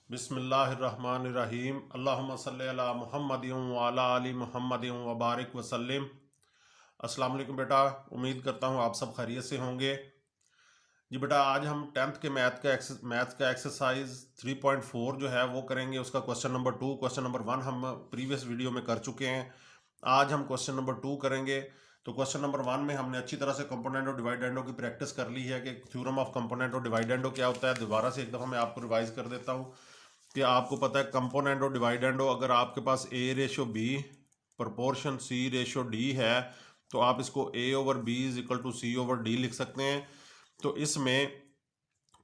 बिस्मिल्लाहिर्रहमानिर्रहीम अल्लाहुम्मा सल्ली अला मुहम्मदिन व अला आलि मुहम्मदिन व बारिक वसल्लिम। अस्सलाम वालेकुम बेटा, उम्मीद करता हूँ आप सब खैरियत से होंगे। जी बेटा, आज हम टेंथ के मैथ का एक्सरसाइज 3.4 जो है वो करेंगे। उसका क्वेश्चन नंबर 2, क्वेश्चन नंबर 1 हम प्रीवियस वीडियो में कर चुके हैं। आज हम क्वेश्चन नंबर 2 करेंगे। तो क्वेश्चन नंबर 1 में हमने अच्छी तरह से कंपोनेंट और डिवाइडेंडो की प्रैक्टिस कर ली है कि थ्योरम ऑफ कंपोनेंट और डिवाइडेंडो क्या होता है। दोबारा से एक दफ़ा मैं आपको रिवाइज कर देता हूँ कि आपको पता है कंपोनेंट और डिवाइडेंडो, अगर आपके पास A/B प्रोपोर्शन C/D है तो आप इसको A/B = C/D लिख सकते हैं। तो इसमें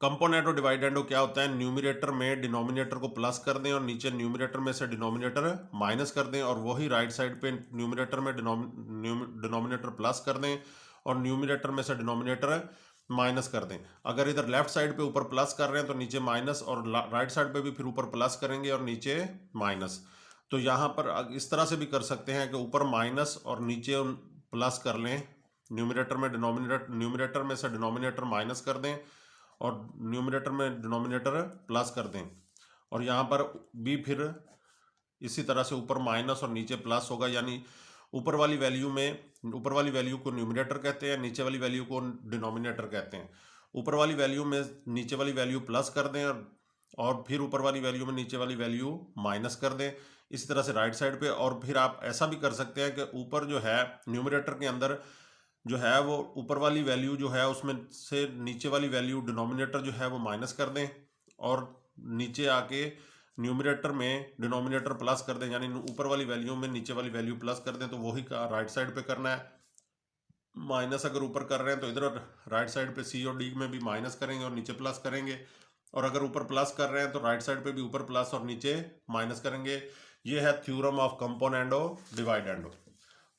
कंपोनेंट और डिवाइडेंडो क्या होता है, न्यूमरेटर में डिनोमिनेटर को प्लस कर दें और नीचे न्यूमरेटर में से डिनोमिनेटर माइनस कर दें, और वही राइट साइड पे न्यूमरेटर में डिनोमिनेटर प्लस कर दें और न्यूमरेटर में से डिनोमिनेटर माइनस कर दें। अगर इधर लेफ्ट साइड पे ऊपर प्लस कर रहे हैं तो नीचे माइनस, और राइट साइड पे भी फिर ऊपर प्लस करेंगे और नीचे माइनस। तो यहाँ पर इस तरह से भी कर सकते हैं कि ऊपर माइनस और नीचे प्लस कर लें, न्यूमरेटर में से डिनोमिनेटर माइनस कर दें और न्यूमरेटर में डिनोमिनेटर प्लस कर दें, और यहाँ पर भी फिर इसी तरह से ऊपर माइनस और नीचे प्लस होगा। यानी ऊपर वाली वैल्यू को न्यूमरेटर कहते हैं, नीचे वाली वैल्यू को डिनोमिनेटर कहते हैं। ऊपर वाली वैल्यू में न्नीचे वाली वैल्यू प्लस कर दें और फिर ऊपर वाली वैल्यू में नीचे वाली वैल्यू माइनस कर दें। इसी तरह से राइट साइड पे, और फिर आप ऐसा भी कर सकते हैं कि ऊपर जो है न्यूमरेटर के अंदर जो है वो ऊपर वाली वैल्यू जो है उसमें से नीचे वाली वैल्यू डिनोमिनेटर जो है वो माइनस कर दें, और नीचे आके न्यूमरेटर में डिनोमिनेटर प्लस कर दें। यानी ऊपर वाली वैल्यू में नीचे वाली वैल्यू प्लस कर दें। तो वही का राइट साइड पे करना है। माइनस अगर ऊपर कर रहे हैं तो इधर राइट साइड पे C और D में भी माइनस करेंगे और नीचे प्लस करेंगे, और अगर ऊपर प्लस कर रहे हैं तो राइट साइड पे भी ऊपर प्लस और नीचे माइनस करेंगे। ये है थ्योरम ऑफ कंपोनेंडो डिवाइडेंडो।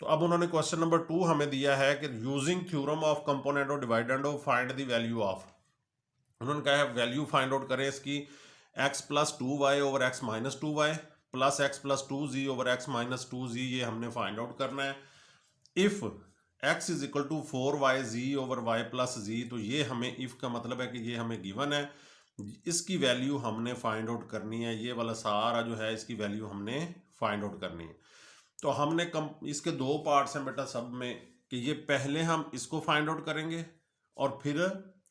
तो अब उन्होंने क्वेश्चन नंबर 2 हमें दिया है कि using theorem of componendo dividendo find the value of. उन्होंने कहा है वैल्यू फाइंड आउट करें इसकी x + 2y / x - 2y plus x + 2z / x - 2z, ये हमने फाइंड आउट करना है। If x = 4yz / y + z, तो ये हमें इफ का मतलब है कि ये हमें गिवन है, इसकी वैल्यू हमने फाइंड आउट करनी है। ये वाला सारा जो है इसकी वैल्यू हमने फाइंड आउट करनी है। तो हमने इसके दो पार्ट्स हैं बेटा सब में, कि ये पहले हम इसको फाइंड आउट करेंगे और फिर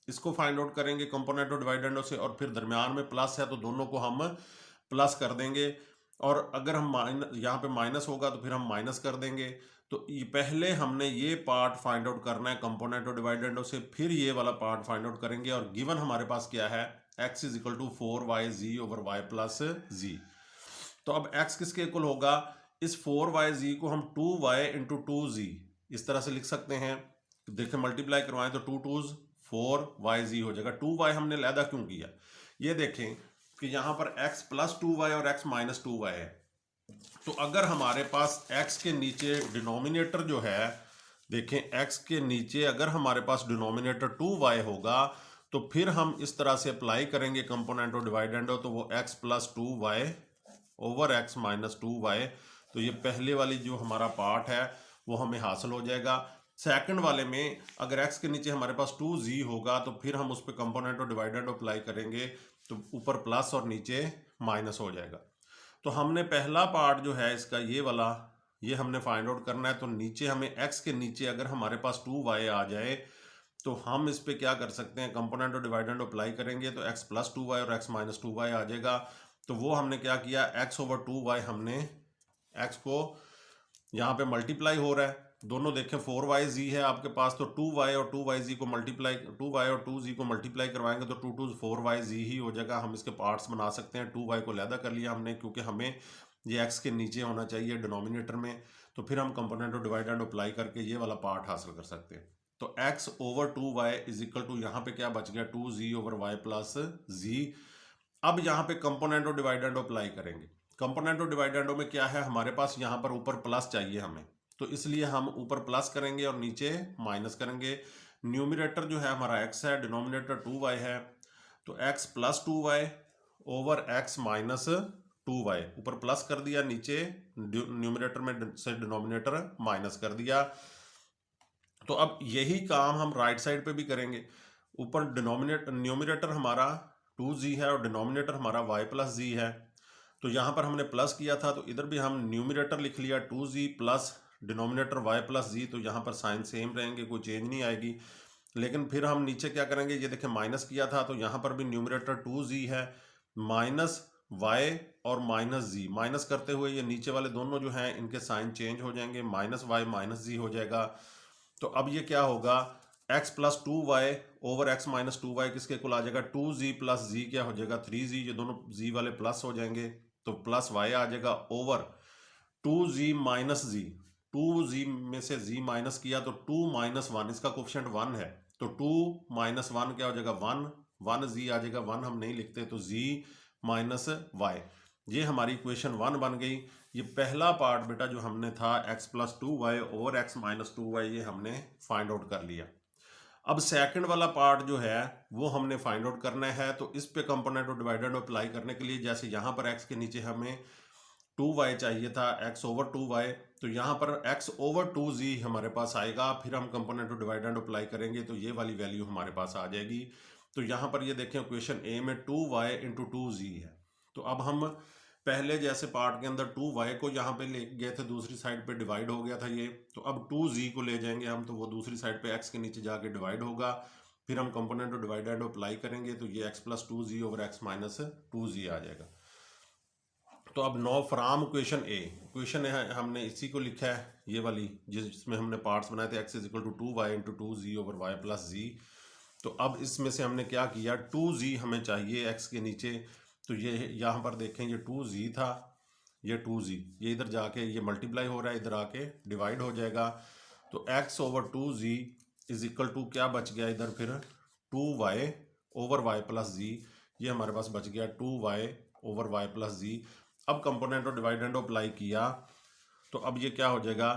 इसको फाइंड आउट करेंगे कंपोनेंट और डिवाइडेंडो से, और फिर दरमियान में प्लस है तो दोनों को हम प्लस कर देंगे, और अगर हम यहाँ पे माइनस होगा तो फिर हम माइनस कर देंगे। तो ये पहले हमने ये पार्ट फाइंड आउट करना है कंपोनेंट और डिवाइडेंडो से, फिर ये वाला पार्ट फाइंड आउट करेंगे। और गिवन हमारे पास क्या है, x = 4yz / y + z। तो अब x किसके इक्वल होगा, इस 4yz को हम 2y × 2z इस तरह से लिख सकते हैं। देखें मल्टीप्लाई करवाएं तो 2 2s 4yz हो जाएगा। 2y हमने लैदा क्यों किया, ये देखें कि यहाँ पर x + 2y और x - 2y है। तो अगर हमारे पास x के नीचे डिनोमिनेटर जो है, देखें x के नीचे अगर हमारे पास डिनोमिनेटर 2y होगा तो फिर हम इस तरह से अप्लाई करेंगे कंपोनेंट और डिवाइडेंडो, तो वो x + 2y / x - 2y। तो ये पहले वाली जो हमारा पार्ट है वो हमें हासिल हो जाएगा। सेकंड वाले में अगर x के नीचे हमारे पास 2z होगा तो फिर हम उस पर कंपोनेंट और डिवाइडेंडो अप्लाई करेंगे, तो ऊपर प्लस और नीचे माइनस हो जाएगा। तो हमने पहला पार्ट जो है इसका ये वाला, ये हमने फाइंड आउट करना है। तो नीचे हमें x के नीचे अगर हमारे पास 2y आ जाए तो हम इस पे क्या कर सकते हैं, कंपोनेंट और डिवाइडेंड अप्लाई करेंगे तो x + 2y और x - 2y आ जाएगा। तो वो हमने क्या किया, x/2y हमने x को यहाँ पे मल्टीप्लाई हो रहा है, दोनों देखें 4yz है आपके पास, तो 2y और 2yz को मल्टीप्लाई 2y और 2z को मल्टीप्लाई करवाएंगे तो 2 2 4yz ही हो जाएगा। हम इसके पार्ट्स बना सकते हैं। 2y को लैदा कर लिया हमने क्योंकि हमें ये x के नीचे होना चाहिए डिनोमिनेटर में, तो फिर हम कंपोनेंट और डिवाइडेंड अप्लाई करके ये वाला पार्ट हासिल कर सकते हैं। तो x/2y = यहाँ पे क्या बच गया, 2z / y + z। अब यहाँ पे कंपोनेंट और डिवाइडेंड अप्लाई करेंगे। कंपोनेंट और डिवाइडेंडो में क्या है, हमारे पास यहाँ पर ऊपर प्लस चाहिए हमें, तो इसलिए हम ऊपर प्लस करेंगे और नीचे माइनस करेंगे। न्यूमरेटर जो है हमारा x है, डिनोमिनेटर 2y है, तो x + 2y / x - 2y, ऊपर प्लस कर दिया, नीचे न्यूमरेटर में से डिनोमिनेटर माइनस कर दिया। तो अब यही काम हम राइट साइड पे भी करेंगे। ऊपर न्यूमरेटर हमारा 2z है और डिनोमिनेटर हमारा y प्लस z है। तो यहाँ पर हमने प्लस किया था तो इधर भी हम न्यूमिनेटर लिख लिया 2z plus denominator y plus z, तो यहाँ पर साइन सेम रहेंगे, कोई चेंज नहीं आएगी। लेकिन फिर हम नीचे क्या करेंगे, ये देखें माइनस किया था तो यहाँ पर भी न्यूमिनेटर 2z है माइनस y और माइनस z, माइनस करते हुए ये नीचे वाले दोनों जो हैं इनके साइन चेंज हो जाएंगे, माइनस y माइनस z हो जाएगा। तो अब ये क्या होगा, x plus 2y over x minus 2y किसके कुल आ जाएगा, 2z प्लस z क्या हो जाएगा 3z, ये दोनों z वाले प्लस हो जाएंगे तो प्लस y आ जाएगा over 2z minus z, 2z में से z माइनस किया तो 2 माइनस 1, इसका कोफिशिएंट 1 है तो 2 माइनस 1 क्या हो जाएगा 1, 1 z आ जाएगा, 1 हम नहीं लिखते तो z माइनस y। ये हमारी इक्वेशन 1 बन गई। ये पहला पार्ट बेटा जो हमने था x plus 2y over x minus 2y, ये हमने फाइंड आउट कर लिया। अब सेकंड वाला पार्ट जो है वो हमने फाइंड आउट करना है, तो इस पे कंपोनेंट और डिवाइडेड अप्लाई करने के लिए जैसे यहाँ पर x के नीचे हमें 2y चाहिए था, x ओवर 2y, तो यहाँ पर x ओवर 2z हमारे पास आएगा, फिर हम कंपोनेंट और डिवाइडेड अप्लाई करेंगे तो ये वाली वैल्यू हमारे पास आ जाएगी। तो यहाँ पर ये देखें क्वेश्चन ए में 2y इंटू 2z है, तो अब हम पहले जैसे पार्ट के अंदर 2y को यहाँ पे ले गए थे, दूसरी साइड पे डिवाइड हो गया था ये, तो अब 2z को ले जाएंगे हम, तो वो दूसरी साइड पे x के नीचे जाके डिवाइड होगा, फिर हम कंपोनेंट और डिवाइडेड अप्लाई करेंगे तो ये x plus 2z over x minus 2z आ जाएगा। तो अब no from question A, question हमने इसी को लिखा है, ये वाली जिसमें हमने पार्ट्स बनाए थे x is equal to 2y into 2z over y plus z। तो अब इसमें से हमने क्या किया, 2z हमें चाहिए x के नीचे, तो ये यहाँ पर देखें ये 2z था, ये 2z, ये इधर जाके ये मल्टीप्लाई हो रहा है, इधर आके डिवाइड हो जाएगा, तो x over 2z is equal to क्या बच गया इधर फिर 2y over y plus z, ये हमारे पास बच गया 2y over y plus z। अब कंपोनेंट और डिवाइडेंड अप्लाई किया तो अब ये क्या हो जाएगा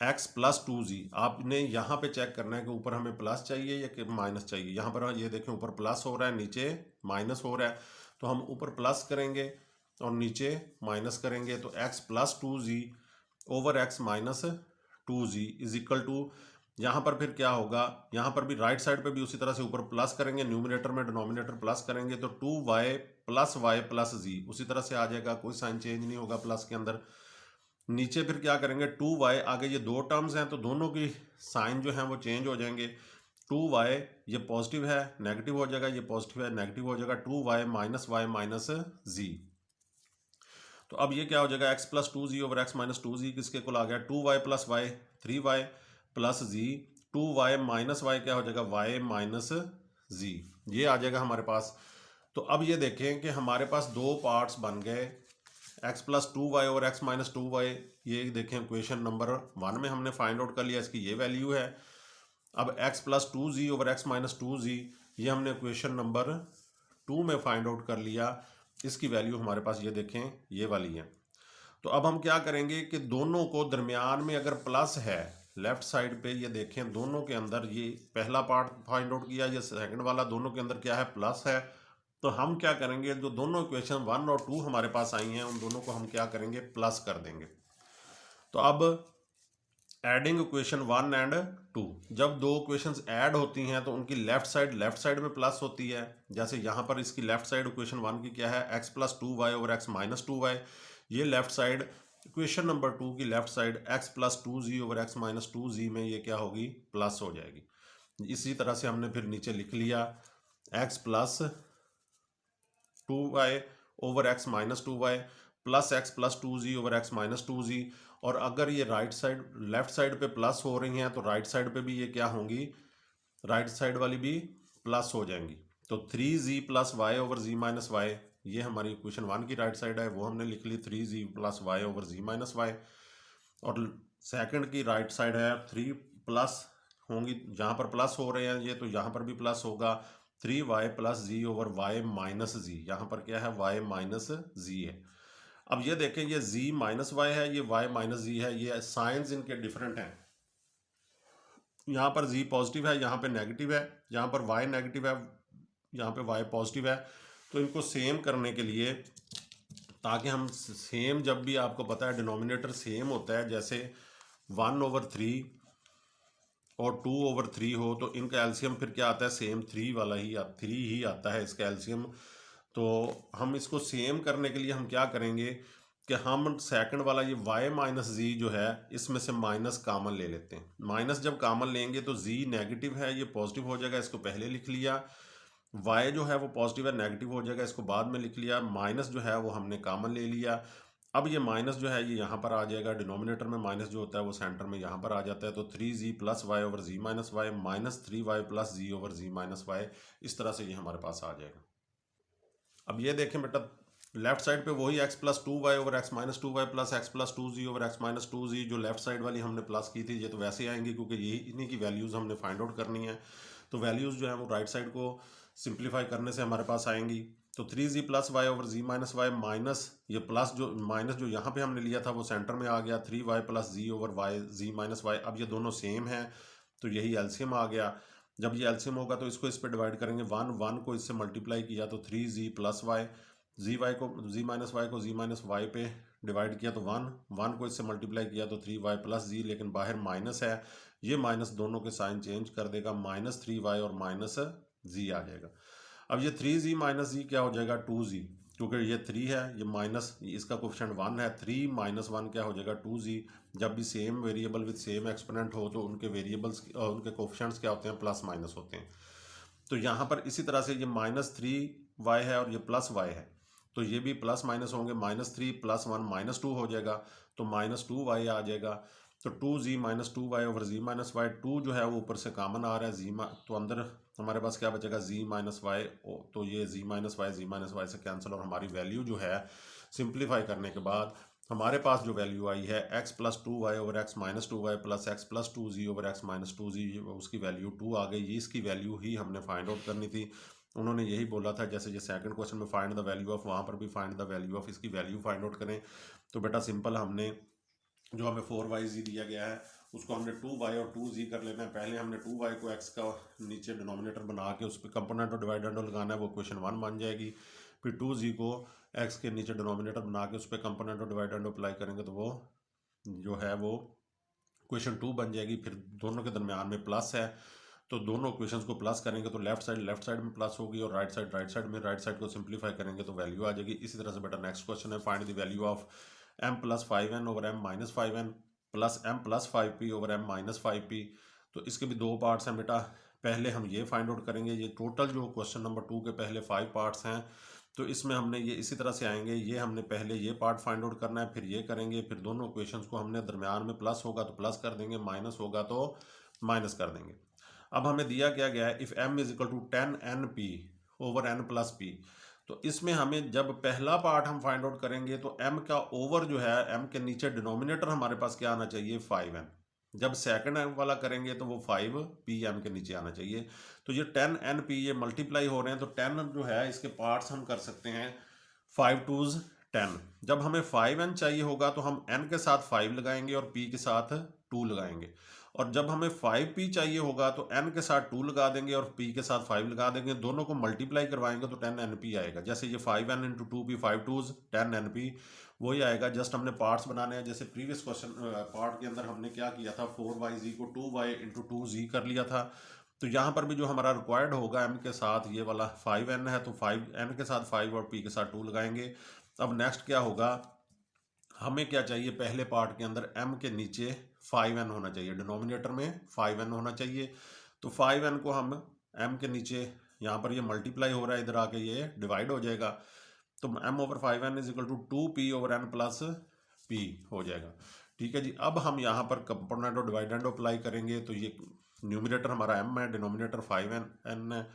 x प्लस 2z, आपने यहाँ पे चेक करना है कि ऊपर हमें प्लस चाहिए या कि माइनस चाहिए। यहाँ पर ये देखें ऊपर प्लस हो रहा है नीचे माइनस हो रहा है, तो हम ऊपर प्लस करेंगे और नीचे माइनस करेंगे, तो x plus 2z over x minus 2z is equal to, यहाँ पर फिर क्या होगा, यहाँ पर भी राइट साइड पे भी उसी तरह से ऊपर प्लस करेंगे, न्यूमिनेटर में डिनोमिनेटर प्लस करेंगे तो 2y plus y plus z उसी तरह से आ जाएगा, कोई साइन चेंज नहीं होगा प्लस के अंदर। नीचे फिर क्या करेंगे 2y, आगे ये दो टर्म्स हैं तो दोनों की साइन जो है वो चेंज हो जाएंगे, 2y ये पॉजिटिव है नेगेटिव हो जाएगा, ये पॉजिटिव है नेगेटिव हो जाएगा, 2y माइनस z। तो अब ये क्या हो जाएगा x plus 2z over x minus 2z किसके कुल आ गया 2y plus y 3y plus z, 2y minus y क्या हो जाएगा y माइनस z, ये आ जाएगा हमारे पास। तो अब ये देखें कि हमारे पास दो पार्ट्स बन गए, x प्लस 2y और x माइनस 2y, ये देखें क्वेश्चन नंबर 1 में हमने फाइंड आउट कर लिया, इसकी ये वैल्यू है। अब x plus 2z over x minus 2z ये हमने क्वेश्चन नंबर 2 में फाइंड आउट कर लिया, इसकी वैल्यू हमारे पास ये देखें ये वाली है। तो अब हम क्या करेंगे कि दोनों को दरमियान में अगर प्लस है लेफ्ट साइड पे, ये देखें दोनों के अंदर, ये पहला पार्ट फाइंड आउट किया, ये सेकंड वाला, दोनों के अंदर क्या है प्लस है, तो हम क्या करेंगे जो दोनों इक्वेशन 1 और 2 हमारे पास आई हैं उन दोनों को हम क्या करेंगे प्लस कर देंगे। तो अब एडिंग इक्वेशन 1 एंड 2, जब दो इक्वेशंस ऐड होती हैं तो उनकी लेफ्ट साइड में प्लस होती है, जैसे यहाँ पर इसकी लेफ्ट साइड इक्वेशन 1 की क्या है x plus 2y over x minus 2y, ये लेफ्ट साइड इक्वेशन नंबर 2 की left side x plus 2z over x minus 2z में ये क्या होगी प्लस हो जाएगी। इसी तरह से हमने फिर नीचे लिख लिया x plus 2y over x minus 2y plus x plus 2z over x minus 2z, और अगर ये राइट साइड लेफ्ट साइड पे प्लस हो रही हैं तो राइट साइड पे भी ये क्या होंगी, राइट साइड वाली भी प्लस हो जाएंगी। तो 3z plus Y over z minus y, ये हमारी इक्वेशन 1 की राइट साइड है, वो हमने लिख ली 3z plus Y over z minus y, और सेकंड की राइट साइड है 3 प्लस होंगी, जहाँ पर प्लस हो रहे हैं ये तो यहाँ पर भी प्लस होगा, 3y plus z over y minus z, यहाँ पर क्या है y माइनस z है। अब ये देखें ये z माइनस वाई है, ये y माइनस z है, ये साइंस इनके डिफरेंट हैं, यहाँ पर z पॉजिटिव है, यहाँ पे नेगेटिव है, यहाँ पर y नेगेटिव है, यहाँ पे y पॉजिटिव है। तो इनको सेम करने के लिए, ताकि हम सेम, जब भी आपको पता है डिनोमिनेटर सेम होता है, जैसे 1 ओवर 3 और 2 ओवर 3 हो तो इनका एलसीएम फिर क्या आता है सेम 3 वाला ही 3 ही आता है इसका एलसीएम। तो हम इसको सेम करने के लिए हम क्या करेंगे कि हम सेकंड वाला ये y माइनस जी जो है इसमें से माइनस कामन ले लेते हैं। माइनस जब कामन लेंगे तो z नेगेटिव है, ये पॉजिटिव हो जाएगा, इसको पहले लिख लिया। y जो है वो पॉजिटिव है, नेगेटिव हो जाएगा, इसको बाद में लिख लिया। माइनस जो है वो हमने कामन ले लिया। अब ये माइनस जो है ये यहाँ पर आ जाएगा, डिनोमिनेटर में माइनस जो होता है वो सेंटर में यहाँ पर आ जाता है। तो 3z plus Y over Z minus Y minus 3y plus Z over Z minus Y, इस तरह से ये हमारे पास आ जाएगा। अब ये देखें बेटा, लेफ्ट साइड पे वही x plus 2y over x minus 2y plus x plus 2z over x minus 2z जो लेफ्ट साइड वाली हमने प्लस की थी, ये तो वैसे आएंगी क्योंकि यही इन्हीं की वैल्यूज़ हमने फाइंड आउट करनी है। तो वैल्यूज़ जो है वो राइट साइड को सिंप्लीफाई करने से हमारे पास आएंगी। तो 3z plus Y over Z minus Y minus ये प्लस जो माइनस जो यहाँ पे हमने लिया था वो सेंटर में आ गया, 3y plus Z over Y जी माइनस वाई। अब ये दोनों सेम है तो यही एलसीएम आ गया। जब ये एलसीएम होगा तो इसको इस पर डिवाइड करेंगे, 1 को इससे मल्टीप्लाई किया तो 3z प्लस वाई, जी माइनस वाई को जी माइनस वाई पे डिवाइड किया तो 1 को इससे मल्टीप्लाई किया तो 3y प्लस जी, लेकिन बाहर माइनस है, ये माइनस दोनों के साइन चेंज कर देगा, माइनस 3y और माइनस जी आ जाएगा। अब ये 3z माइनस जी क्या हो जाएगा, 2z, क्योंकि ये 3 है, ये माइनस इसका कोफिशिएंट 1 है, 3 माइनस 1 क्या हो जाएगा 2z। जब भी same variable with same exponent हो तो उनके वेरिएबल्स उनके कोफिशिएंट्स क्या होते हैं, प्लस माइनस होते हैं। तो यहाँ पर इसी तरह से ये माइनस 3y है और ये प्लस y है, तो ये भी प्लस माइनस होंगे, माइनस 3 प्लस 1 माइनस 2 हो जाएगा, तो माइनस 2y आ जाएगा। तो 2z minus 2y over Z minus Y, 2 जो है वो ऊपर से कॉमन आ रहा है, तो अंदर हमारे पास क्या बचेगा z माइनस वाई, तो ये जी माइनस वाई से कैंसिल, और हमारी वैल्यू जो है सिंप्लीफाई करने के बाद हमारे पास जो वैल्यू आई है x plus 2y over x minus 2y plus x plus 2z over x minus 2z, उसकी वैल्यू 2 आ गई। ये इसकी वैल्यू ही हमने फाइंड आउट करनी थी। उन्होंने यही बोला था जैसे ये सेकंड क्वेश्चन में फाइंड द वैल्यू ऑफ, वहाँ पर भी फाइंड द वैल्यू ऑफ, इसकी वैल्यू फाइंड आउट करें। तो बेटा सिंपल, हमने जो हमें 4y दिया गया है उसको हमने 2y और 2z कर लेना है। पहले हमने 2y को x का नीचे डिनोमिनेटर बना के उस पर कंपोनेंट और डिवाइडेंड लगाना है, वो क्वेश्चन 1 बन जाएगी। फिर 2z को x के नीचे डिनोमिनेटर बना के उस पर कंपोनेंट और डिवाइडेंड अप्लाई करेंगे तो वो जो है वो क्वेश्चन 2 बन जाएगी। फिर दोनों के दरमियान में प्लस है तो दोनों क्वेश्चंस को प्लस करेंगे तो लेफ्ट साइड में प्लस होगी और राइट साइड को सिंप्लीफाई करेंगे तो वैल्यू आ जाएगी। इसी तरह से बेटा नेक्स्ट क्वेश्चन है, find the value of m plus 5n over m minus 5n plus m plus 5p over m minus 5p। तो इसके भी 2 पार्ट्स हैं बेटा, पहले हम ये फाइंड आउट करेंगे। ये टोटल जो क्वेश्चन नंबर 2 के पहले 5 पार्ट्स हैं, तो इसमें हमने ये इसी तरह से आएंगे, ये हमने पहले ये पार्ट फाइंड आउट करना है, फिर ये करेंगे, फिर दोनों क्वेश्चंस को हमने दरमियान में प्लस होगा तो प्लस कर देंगे, माइनस होगा तो माइनस कर देंगे। अब हमें दिया क्या गया है, if m is equal to 10np over n plus p। तो इसमें हमें जब पहला पार्ट हम फाइंड आउट करेंगे तो m का ओवर जो है, m के नीचे डिनोमिनेटर हमारे पास क्या आना चाहिए, 5n। जब सेकंड वाला करेंगे तो वो 5p m के नीचे आना चाहिए। तो ये 10np ये मल्टीप्लाई हो रहे हैं, तो 10 जो है इसके पार्ट्स हम कर सकते हैं 5 2s 10। जब हमें 5n चाहिए होगा तो हम n के साथ 5 लगाएंगे और p के साथ 2 लगाएंगे, और जब हमें 5p चाहिए होगा तो n के साथ 2 लगा देंगे और p के साथ 5 लगा देंगे, दोनों को मल्टीप्लाई करवाएंगे तो 10np आएगा। जैसे ये 5n into 2p 5 2s 10np वही आएगा। जस्ट हमने पार्ट्स बनाने हैं, जैसे प्रीवियस क्वेश्चन पार्ट के अंदर हमने क्या किया था, 4yz को 2y इंटू 2z कर लिया था। तो यहाँ पर भी जो हमारा रिक्वायर्ड होगा m के साथ ये वाला 5n है, तो 5n के साथ 5 और p के साथ 2 लगाएंगे। अब नेक्स्ट क्या होगा, हमें क्या चाहिए, पहले पार्ट के अंदर m के नीचे 5n होना चाहिए, डिनोमिनेटर में 5n होना चाहिए। तो 5n को हम m के नीचे, यहाँ पर ये मल्टीप्लाई हो रहा है, इधर आके ये डिवाइड हो जाएगा, तो m over 5n is equal to 2p over n plus p हो जाएगा। ठीक है जी। अब हम यहाँ पर कंपोनेंट और डिवाइडेंड अप्लाई करेंगे, तो ये न्यूमिनेटर हमारा m है, डिनोमिनेटर 5n है,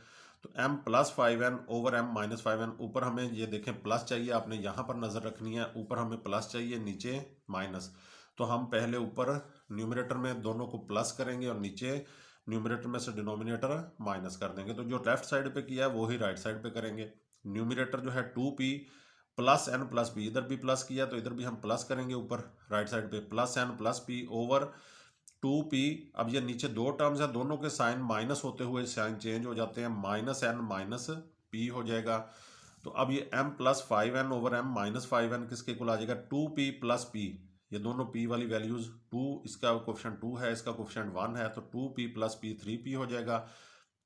तो m plus 5n over m minus 5n। ऊपर हमें ये देखें प्लस चाहिए, आपने यहाँ पर नज़र रखनी है, ऊपर हमें प्लस चाहिए नीचे माइनस। तो हम पहले ऊपर न्यूमिनेटर में दोनों को प्लस करेंगे और नीचे न्यूमिनेटर में से डिनोमिनेटर माइनस कर देंगे। तो जो लेफ्ट साइड पे किया है वो ही राइट साइड पे करेंगे। न्यूमिनेटर जो है 2p plus n plus p, इधर भी प्लस किया तो इधर भी हम प्लस करेंगे, ऊपर राइट साइड पे plus n plus p over 2p। अब ये नीचे दो टर्म्स हैं, दोनों के साइन माइनस होते हुए साइन चेंज हो जाते हैं, माइनस n माइनस p हो जाएगा। तो अब ये m plus 5n over m minus 5n किसके इक्वल आ जाएगा, 2p प्लस p। ये दोनों p वाली वैल्यूज 2, इसका कोफिशिएंट 2 है, इसका कोफिशिएंट 1 है, तो 2p प्लस p 3p हो जाएगा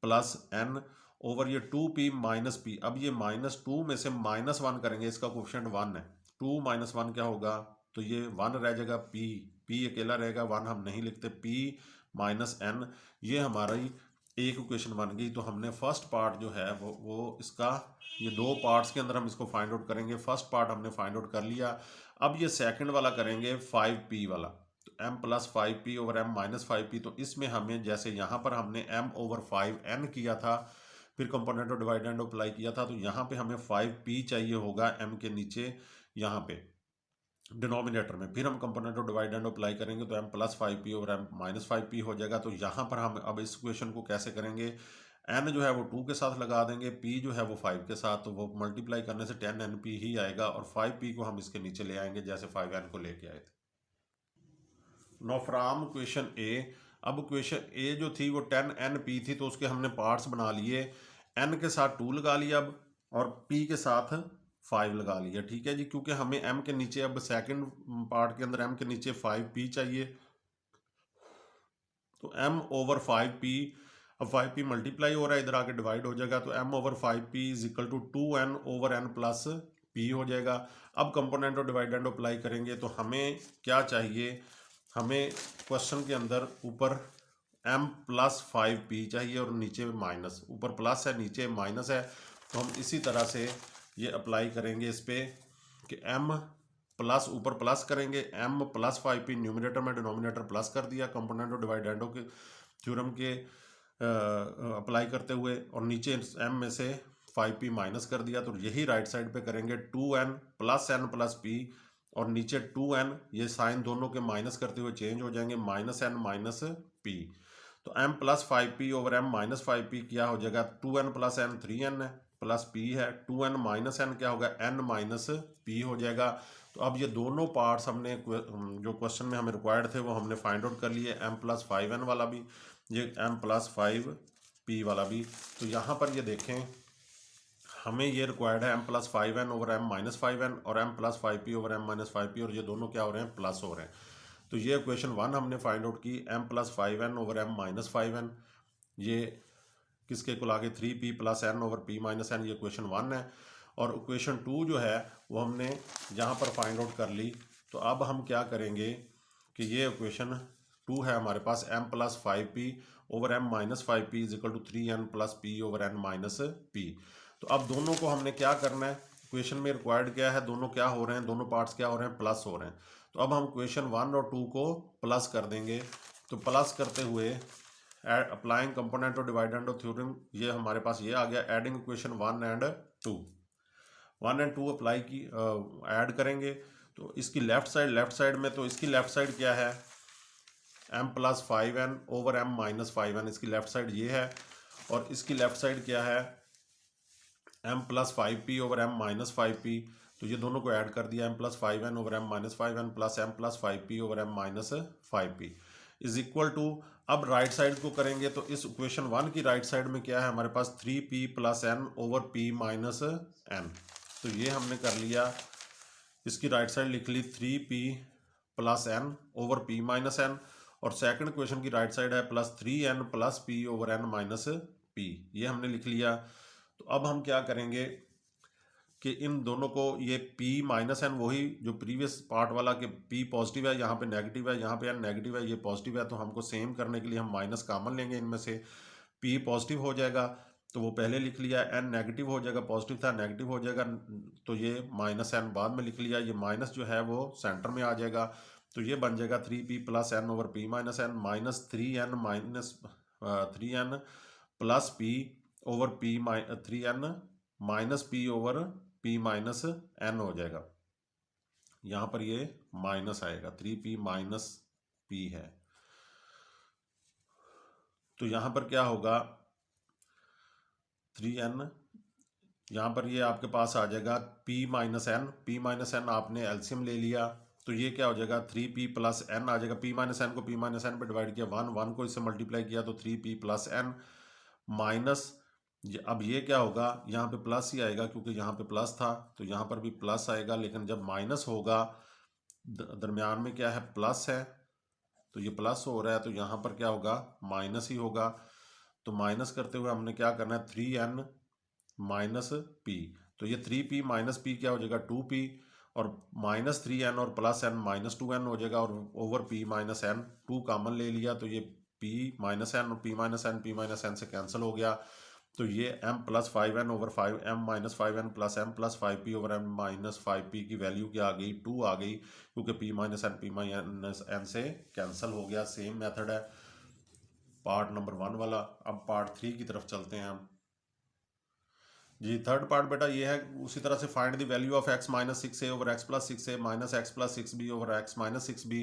प्लस n ओवर ये 2p माइनस पी। अब ये -2 में से -1 करेंगे, इसका कोफिशिएंट 1 है, 2 - 1 क्या होगा, तो ये 1 रह जाएगा, p अकेला रहेगा, 1 हम नहीं लिखते, p - n। ये हमारी एक इक्वेशन बन गई। तो हमने फर्स्ट पार्ट जो है वो इसका, ये दो पार्ट्स के अंदर हम इसको फाइंड आउट करेंगे। फर्स्ट पार्ट हमने फाइंड आउट कर लिया। अब ये सेकंड वाला करेंगे 5p वाला, तो m + 5p over m - 5p। तो इसमें हमें जैसे यहाँ पर हमने m/5n किया था, फिर component of divide and apply किया था, तो यहाँ पे हमें 5p चाहिए होगा m के नीचे, यहाँ पे डिनोमिनेटर में। फिर हम component of divide and apply करेंगे तो m + 5p over m - 5p हो जाएगा। तो यहाँ पर हम अब इस इक्वेशन को कैसे करेंगे, n जो है वो 2 के साथ लगा देंगे, p जो है वो 5 के साथ, तो वो मल्टीप्लाई करने से 10np ही आएगा, और 5p को हम इसके नीचे ले आएंगे जैसे 5n को लेके आए थे। नो फ्राम क्वेश्चन ए। अब क्वेश्चन ए जो थी वो 10np थी, तो उसके हमने पार्ट्स बना लिए, n के साथ 2 लगा लिया अब, और p के साथ 5 लगा लिया। ठीक है जी, क्योंकि हमें m के नीचे, अब सेकंड पार्ट के अंदर m के नीचे 5p चाहिए, तो m/5p। अब 5p मल्टीप्लाई हो रहा है, इधर आके डिवाइड हो जाएगा, तो m/5p = 2n/n + p हो जाएगा। अब component of divide and apply करेंगे, तो हमें क्या चाहिए, हमें क्वेश्चन के अंदर ऊपर m + 5p चाहिए और नीचे माइनस, ऊपर प्लस है नीचे माइनस है। तो हम इसी तरह से ये अप्लाई करेंगे इस पे कि m प्लस, ऊपर प्लस करेंगे, m + 5p न्यूमिनेटर में, डिनोमिनेटर प्लस कर दिया कंपोनेंट ऑफ डिवाइड एंड के थ्योरम के अप्लाई करते हुए, और नीचे m में से 5p माइनस कर दिया। तो यही राइट साइड पे करेंगे, 2n + n + p, और नीचे 2n, ये साइन दोनों के माइनस करते हुए चेंज हो जाएंगे, -n - p। तो m + 5p over m - 5p क्या हो जाएगा, 2n + n 3n है, प्लस p है, 2n - n क्या होगा, n - p हो जाएगा। तो अब ये दोनों पार्ट्स हमने जो क्वेश्चन में हमें रिक्वायर्ड थे वो हमने फाइंड आउट कर लिए, m + 5n वाला भी, ये m + 5p वाला भी। तो यहाँ पर ये देखें, हमें ये रिक्वायर्ड है m + 5n over m - 5n, और m + 5p over m - 5p, और ये दोनों क्या हो रहे हैं, प्लस हो रहे हैं। तो ये इक्वेशन 1 हमने फाइंड आउट की, m + 5n over m - 5n, ये किसके को लाके 3p + n over p - n, ये इक्वेशन 1 है। और इक्वेशन 2 जो है वो हमने यहाँ पर फाइंड आउट कर ली। तो अब हम क्या करेंगे कि ये इक्वेशन 2 है हमारे पास, m + 5p over m - 5p = 3n + p over n - p। तो अब दोनों को हमने क्या करना है, इक्वेशन में रिक्वायर्ड क्या है, दोनों क्या हो रहे हैं, दोनों पार्ट्स क्या हो रहे हैं, प्लस हो रहे हैं। तो अब हम इक्वेशन 1 और 2 को प्लस कर देंगे। तो प्लस करते हुए applying component of divide and theorem, ये हमारे पास ये आ गया, adding equation 1 and 2, 1 and 2 apply की ऐड करेंगे। तो इसकी लेफ्ट साइड में, तो इसकी लेफ्ट साइड क्या है, m + 5n over m - 5n, इसकी लेफ्ट साइड ये है। और इसकी लेफ्ट साइड क्या है, m + 5p over m - 5p। तो ये दोनों को ऐड कर दिया, m + 5n over m - 5n plus m + 5p over m - 5p is equal to, अब राइट साइड को करेंगे, तो इस इक्वेशन 1 की राइट साइड में क्या है हमारे पास, 3p + n over p - n। तो ये हमने कर लिया, इसकी राइट साइड लिख ली 3p + n over p - n, और सेकंड इक्वेशन की राइट साइड है +3n + p over n - p, ये हमने लिख लिया। तो अब हम क्या करेंगे कि इन दोनों को, ये p - n वही जो प्रीवियस पार्ट वाला, कि p पॉजिटिव है, यहाँ पे नेगेटिव है, यहाँ पे n नेगेटिव है, ये पॉजिटिव है, तो हमको सेम करने के लिए हम माइनस कॉमन लेंगे इनमें से, p पॉजिटिव हो जाएगा तो वो पहले लिख लिया, n नेगेटिव हो जाएगा, पॉजिटिव था नेगेटिव हो जाएगा, तो ये -n बाद में लिख लिया, ये माइनस जो है वो सेंटर में आ जाएगा। तो ये बन जाएगा 3p + n over p - n -3n plus p over p 3n -p over p - n हो जाएगा। यहाँ पर ये माइनस आएगा, 3p - p है, तो यहाँ पर क्या होगा, 3n, यहाँ पर ये आपके पास आ जाएगा p - n, p - n आपने एलसीएम ले लिया, तो ये क्या हो जाएगा, 3p + n आ जाएगा, p - n को p - n पे डिवाइड किया, 1 को इससे मल्टीप्लाई किया, तो 3p + n माइनस, अब ये क्या होगा, यहाँ पे प्लस ही आएगा क्योंकि यहाँ पे प्लस था, तो यहाँ पर भी प्लस आएगा, लेकिन जब माइनस होगा, दरमियान में क्या है, प्लस है, तो ये प्लस हो रहा है, तो यहाँ पर क्या होगा, माइनस ही होगा। तो माइनस करते हुए हमने क्या करना है 3n माइनस पी, तो ये 3p माइनस पी क्या हो जाएगा 2p, और माइनस 3n और प्लस n माइनस 2n हो जाएगा, और over p minus n 2 common ले लिया तो ये p माइनस n और p माइनस n से कैंसिल हो गया, तो ये m plus 5n over 5 m minus 5n plus m plus 5p over m minus 5p की वैल्यू क्या आ गई 2 आ गई, क्योंकि p माइनस n से कैंसिल हो गया। सेम मेथड है पार्ट नंबर 1 वाला। अब पार्ट 3 की तरफ चलते हैं हम जी। थर्ड पार्ट बेटा ये है उसी तरह से find the value of x minus 6a over x plus 6a minus x plus 6b over x minus 6b।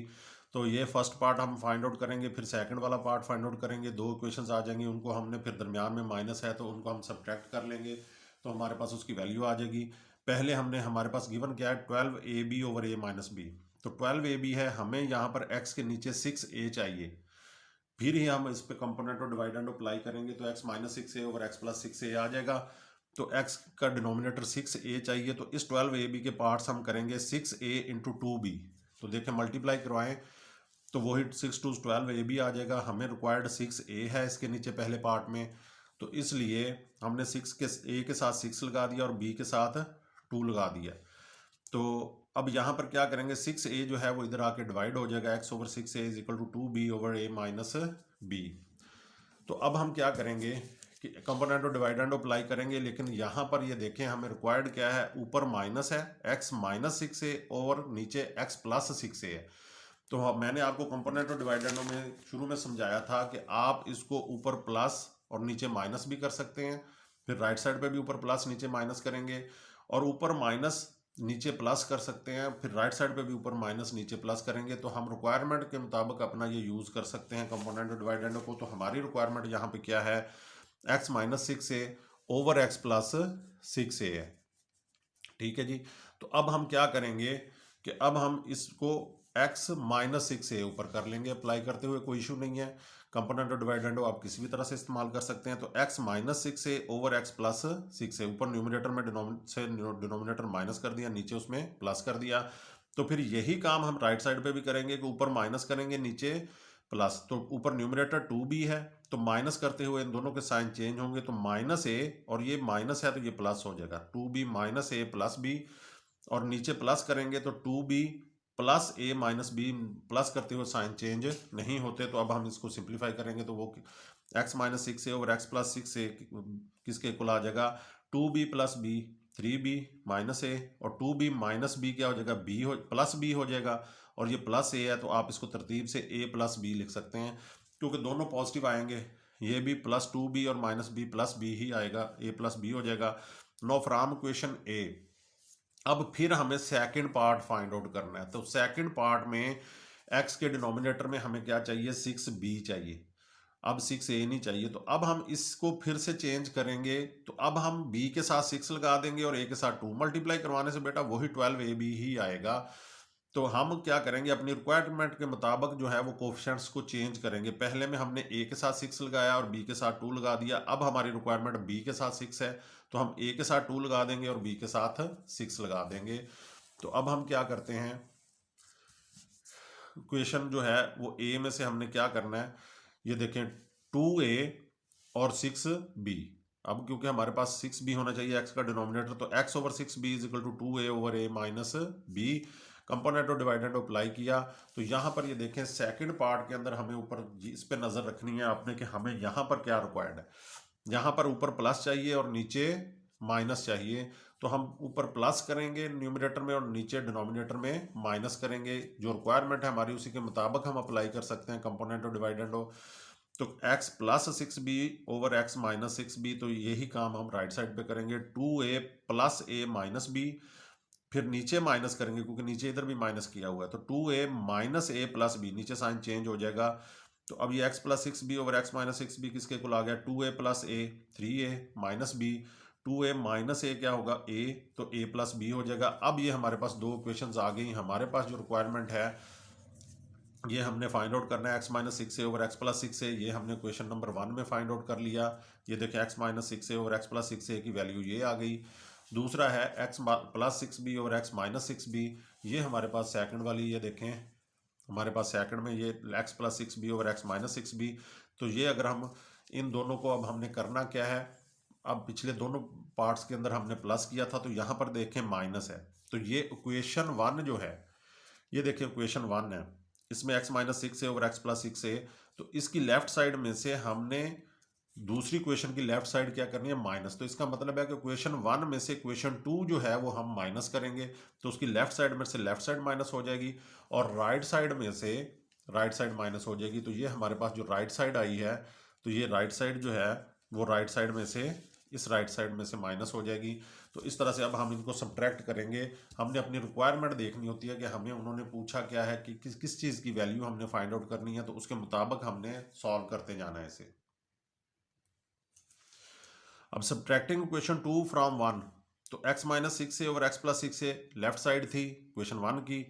तो ये फर्स्ट पार्ट हम फाइंड आउट करेंगे, फिर सेकंड वाला पार्ट फाइंड आउट करेंगे। दो इक्वेशंस आ जाएंगी, उनको हमने फिर दरमियान में माइनस है तो उनको हम सब्ट्रैक्ट कर लेंगे, तो हमारे पास उसकी वैल्यू आ जाएगी। पहले हमने हमारे पास गिवन क्या है 12ab over a minus b, तो 12ab है, हमें यहाँ पर x के नीचे 6a चाहिए, फिर ही हम इस पे कंपोनेंट और डिवाइडेंड अप्लाई करेंगे तो x minus 6a over x plus 6a आ जाएगा। तो x का डिनोमिनेटर 6a चाहिए, तो इस 12ab के पार्ट्स हम करेंगे 6a इंटू 2b, तो देखें मल्टीप्लाई करवाएं तो वही 6 टू 12ab आ जाएगा। हमें रिक्वायर्ड 6a है इसके नीचे पहले पार्ट में, तो इसलिए हमने 6 के a के साथ 6 लगा दिया और b के साथ 2 लगा दिया। तो अब यहाँ पर क्या करेंगे 6a जो है वो इधर आके डिवाइड हो जाएगा, x over 6a is equal to 2b over a minus b। तो अब हम क्या करेंगे कि कंपोनेंट और डिवाइडेंड अप्लाई करेंगे, लेकिन यहाँ पर ये देखें हमें रिक्वायर्ड क्या है, ऊपर माइनस है x माइनस 6a और नीचे x प्लस 6a है। तो मैंने आपको कंपोनेंट और डिवाइडेंड में शुरू में समझाया था कि आप इसको ऊपर प्लस और नीचे माइनस भी कर सकते हैं, फिर राइट साइड पे भी ऊपर प्लस नीचे माइनस करेंगे, और ऊपर माइनस नीचे प्लस कर सकते हैं, फिर राइट साइड पे भी ऊपर माइनस नीचे प्लस करेंगे। तो हम रिक्वायरमेंट के मुताबिक अपना ये यूज़ कर सकते हैं कंपोनेंट और डिवाइडेंड को। तो हमारी रिक्वायरमेंट यहाँ पे क्या है, x minus 6a over x plus 6a है, ठीक है जी। तो अब हम क्या करेंगे कि अब हम इसको x माइनस 6a ऊपर कर लेंगे अप्लाई करते हुए, कोई इशू नहीं है। कंपोनेंट और डिवाइडेंड आप किसी भी तरह से इस्तेमाल कर सकते हैं। तो x minus 6a over x plus 6a, ऊपर न्यूमिनेटर में डिनोमिनेटर माइनस कर दिया, नीचे उसमें प्लस कर दिया। तो फिर यही काम हम राइट साइड पे भी करेंगे कि ऊपर माइनस करेंगे नीचे प्लस। तो ऊपर न्यूमिनेटर 2b है, तो माइनस करते हुए इन दोनों के साइन चेंज होंगे, तो माइनस a और ये माइनस है तो ये प्लस हो जाएगा 2b minus a plus b, और नीचे प्लस करेंगे तो 2b plus a minus b, plus करते हुए साइन चेंज नहीं होते। तो अब हम इसको सिंप्लीफाई करेंगे तो वो x minus 6a over x plus 6a किसके इक्वल आ जाएगा 2b plus b 3b minus a, और 2b माइनस b क्या हो जाएगा b हो प्लस b हो जाएगा, और ये प्लस a है तो आप इसको तरतीब से a प्लस b लिख सकते हैं, क्योंकि दोनों पॉजिटिव आएंगे, ये भी प्लस 2b और माइनस b प्लस b ही आएगा, a प्लस b हो जाएगा। नो फ्रॉम इक्वेशन a अब फिर हमें सेकंड पार्ट फाइंड आउट करना है। तो सेकंड पार्ट में x के डिनोमिनेटर में हमें क्या चाहिए 6b चाहिए, अब 6a नहीं चाहिए। तो अब हम इसको फिर से चेंज करेंगे, तो अब हम b के साथ 6 लगा देंगे और a के साथ 2 मल्टीप्लाई करवाने से बेटा वही 12ab ही आएगा। तो हम क्या करेंगे अपनी रिक्वायरमेंट के मुताबिक जो है वो कोफिशिएंट्स को चेंज करेंगे। पहले में हमने a के साथ 6 लगाया और b के साथ 2 लगा दिया, अब हमारी रिक्वायरमेंट b के साथ 6 है तो हम a के साथ 2 लगा देंगे और b के साथ 6 लगा देंगे। तो अब हम क्या करते हैं, इक्वेशन जो है वो a में से हमने क्या करना है, ये देखें 2a और 6b। अब क्योंकि हमारे पास 6b होना चाहिए x का डिनोमिनेटर, तो x over 6b is equal to 2a over a minus b। Component और डिवाइडेंड अप्लाई किया, तो यहाँ पर ये देखें सेकंड पार्ट के अंदर हमें ऊपर इस पे नज़र रखनी है आपने कि हमें यहाँ पर क्या रिक्वायर्ड है। यहाँ पर ऊपर प्लस चाहिए और नीचे माइनस चाहिए, तो हम ऊपर प्लस करेंगे न्यूमरेटर में और नीचे डिनोमिनेटर में माइनस करेंगे। जो रिक्वायरमेंट है हमारी उसी के मुताबिक हम अप्लाई कर सकते हैं कंपोनेंट और डिवाइडेंड हो। तो x plus 6b over x minus 6b, तो यही काम हम राइट साइड पे करेंगे 2a plus a minus b, फिर नीचे माइनस करेंगे क्योंकि नीचे इधर भी माइनस किया हुआ है, तो 2a minus a plus b, नीचे साइन चेंज हो जाएगा। तो अब ये x plus 6b over x minus 6b किसके इक्वल आ गया 2a plus a 3a minus b, 2a minus a क्या होगा a, तो a प्लस b हो जाएगा। अब ये हमारे पास दो इक्वेशंस आ गई। हमारे पास जो रिक्वायरमेंट है ये हमने फाइंड आउट करना है x minus 6a over x plus 6a, ये हमने क्वेश्चन नंबर 1 में फाइंड आउट कर लिया। ये देखिए x minus 6a over x plus 6a की वैल्यू ये आ गई। दूसरा है x plus 6b over x minus 6b, ये हमारे पास सेकंड वाली, ये देखें हमारे पास सेकंड में ये x plus 6b over x minus 6b। तो ये अगर हम इन दोनों को अब हमने करना क्या है, अब पिछले दोनों पार्ट्स के अंदर हमने प्लस किया था, तो यहाँ पर देखें माइनस है। तो ये इक्वेशन 1 जो है, ये देखिए इक्वेशन 1 है, इसमें x माइनस 6 है ओवर x प्लस 6 है। तो इसकी लेफ्ट साइड में से हमने दूसरी इक्वेशन की लेफ्ट साइड क्या करनी है, माइनस। तो इसका मतलब है कि इक्वेशन 1 में से इक्वेशन 2 जो है वो हम माइनस करेंगे, तो उसकी लेफ्ट साइड में से लेफ्ट साइड माइनस हो जाएगी और राइट साइड में से राइट साइड माइनस हो जाएगी। तो ये हमारे पास जो राइट साइड आई है, तो ये राइट साइड जो है वो राइट साइड में से इस राइट साइड में से माइनस हो जाएगी। तो इस तरह से अब हम इनको सब्ट्रैक्ट करेंगे। हमने अपनी रिक्वायरमेंट देखनी होती है कि हमें उन्होंने पूछा क्या है कि किस चीज़ की वैल्यू हमने फाइंड आउट करनी है, तो उसके मुताबिक हमने सॉल्व करते जाना है इसे। अब सब्ट्रैक्टिंग इक्वेशन 2 फ्रॉम 1, तो x माइनस 6 से ओवर x प्लस 6 से लेफ्ट साइड थी इक्वेशन 1 की,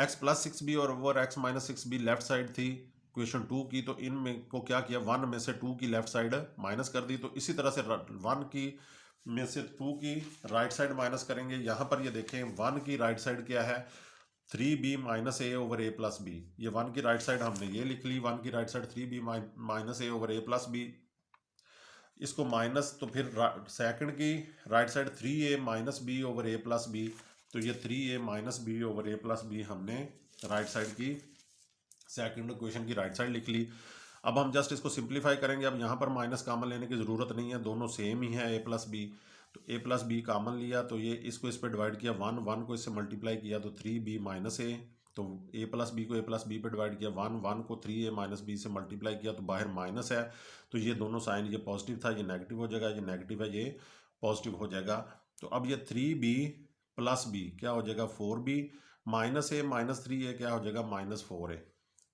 x प्लस 6 भी और ओवर x माइनस 6 भी लेफ्ट साइड थी इक्वेशन 2 की। तो इन में को क्या किया, 1 में से 2 की लेफ्ट साइड माइनस कर दी। तो इसी तरह से 1 की में से 2 की राइट साइड माइनस करेंगे। यहाँ पर ये देखें 1 की राइट साइड क्या है, 3b minus A over A plus B. ये 1 की राइट साइड हमने ये लिख ली, 1 की right side 3b minus A over A plus B. इसको माइनस, तो फिर सेकंड की right side 3a minus B over A plus B. तो ये 3a minus B over A plus B हमने राइट साइड की सेकंड इक्वेशन की right side लिख ली। अब हम जस्ट इसको सिंप्लीफाई करेंगे। अब यहाँ पर माइनस कॉमन लेने की ज़रूरत नहीं है, दोनों सेम ही है, a प्लस बी। तो a प्लस बी कॉमन लिया, तो ये इसको इस पर डिवाइड किया, 1 को इससे मल्टीप्लाई किया तो 3b माइनस ए। तो a प्लस बी को a प्लस बी पे डिवाइड किया, 1 को 3a माइनस बी से मल्टीप्लाई किया, तो बाहर माइनस है। तो ये दोनों साइन, ये पॉजिटिव था, ये नेगेटिव हो जाएगा, ये नेगेटिव है, ये पॉजिटिव हो जाएगा। तो अब ये 3b प्लस बी क्या हो जाएगा, 4b माइनस ए माइनस 3a क्या हो जाएगा, माइनस 4a।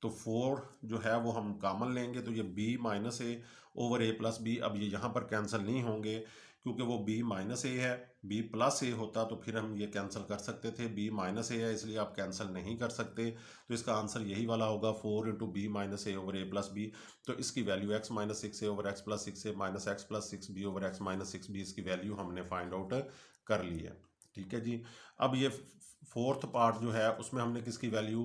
तो 4 जो है वो हम कॉमन लेंगे, तो ये b minus A over a plus B. अब ये यहाँ पर कैंसिल नहीं होंगे क्योंकि वो b माइनस ए है, b प्लस ए होता तो फिर हम ये कैंसिल कर सकते थे। b माइनस ए है इसलिए आप कैंसिल नहीं कर सकते। तो इसका आंसर यही वाला होगा, 4 into B minus A over A plus B. तो इसकी value x minus 6 A over x plus 6 A minus x plus 6 B over x minus 6 B, इसकी वैल्यू हमने फाइंड आउट कर ली है। ठीक है जी। अब ये फोर्थ पार्ट जो है उसमें हमने किसकी वैल्यू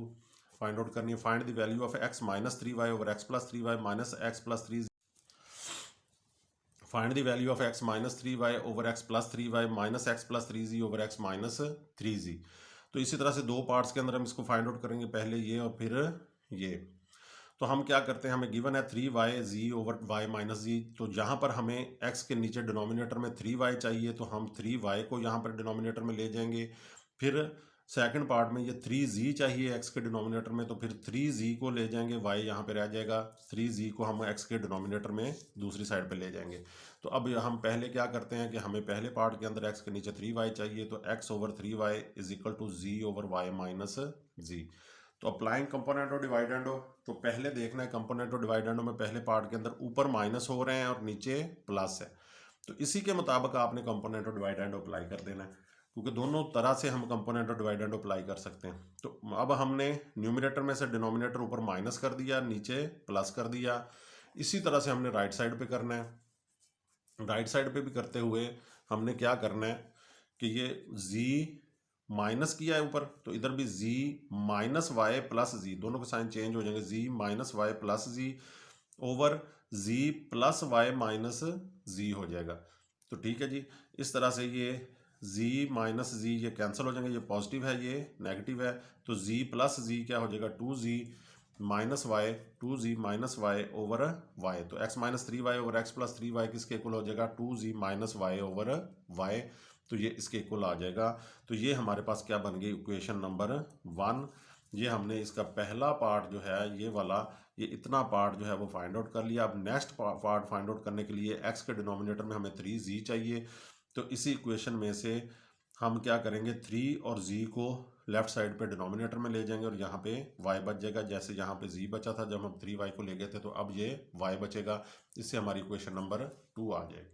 फाइंड आउट करनी है, find the value of x minus 3y over x plus 3y minus x plus 3, find the value of x minus 3y over x plus 3y minus x plus 3z over x minus 3z। तो इसी तरह से दो parts के अंदर हम इसको find out करेंगे, पहले ये और फिर ये। तो हम क्या करते हैं, हमें गिवन है 3yz over y minus z। तो जहाँ पर हमें x के नीचे डिनोमिनेटर में 3y चाहिए, तो हम 3y को यहाँ पर डिनोमिनेटर में ले जाएंगे। फिर सेकंड पार्ट में ये 3z चाहिए x के डिनोमिनेटर में, तो फिर 3z को ले जाएंगे, y यहाँ पे रह जाएगा, 3z को हम x के डिनोमिनेटर में दूसरी साइड पे ले जाएंगे। तो अब हम पहले क्या करते हैं कि हमें पहले पार्ट के अंदर x के नीचे 3y चाहिए, तो x over 3y is equal to z over y minus z। तो अप्लाइंग कंपोनेंट और डिवाइडेंडो, तो पहले देखना है कंपोनेंट और डिवाइडेंडो में पहले पार्ट के अंदर ऊपर माइनस हो रहे हैं और नीचे प्लस है, तो इसी के मुताबिक आपने कंपोनेंट और डिवाइडेंडो अप्लाई कर देना है, क्योंकि दोनों तरह से हम कंपोनेंट और डिवाइडेंडो अप्लाई कर सकते हैं। तो अब हमने न्यूमरेटर में से डिनोमिनेटर ऊपर माइनस कर दिया, नीचे प्लस कर दिया। इसी तरह से हमने राइट साइड पे करना है। राइट साइड पे भी करते हुए हमने क्या करना है कि ये z माइनस किया है ऊपर, तो इधर भी z minus Y plus Z, दोनों के साइन चेंज हो जाएंगे, z minus Y plus Z over z plus Y minus Z हो जाएगा। तो ठीक है जी, इस तरह से ये z माइनस जी ये कैंसिल हो जाएंगे, ये पॉजिटिव है ये नेगेटिव है, तो z प्लस जी क्या हो जाएगा, 2z minus y, 2z minus y over y. तो x minus 3y over x plus 3y किसके इक्वल हो जाएगा, 2z minus y over y. तो ये इसके इक्वल आ जाएगा। तो ये हमारे पास क्या बन गई, इक्वेशन नंबर 1। ये हमने इसका पहला पार्ट जो है ये वाला, ये इतना पार्ट जो है वो फाइंड आउट कर लिया। अब नेक्स्ट पार्ट फाइंड आउट करने के लिए x के डिनोमिनेटर में हमें 3z चाहिए, तो इसी इक्वेशन में से हम क्या करेंगे, 3 और z को लेफ्ट साइड पे डिनोमिनेटर में ले जाएंगे और यहाँ पे y बच जाएगा। जैसे यहाँ पे z बचा था जब हम 3y को ले गए थे, तो अब ये y बचेगा। इससे हमारी इक्वेशन नंबर 2 आ जाएगी।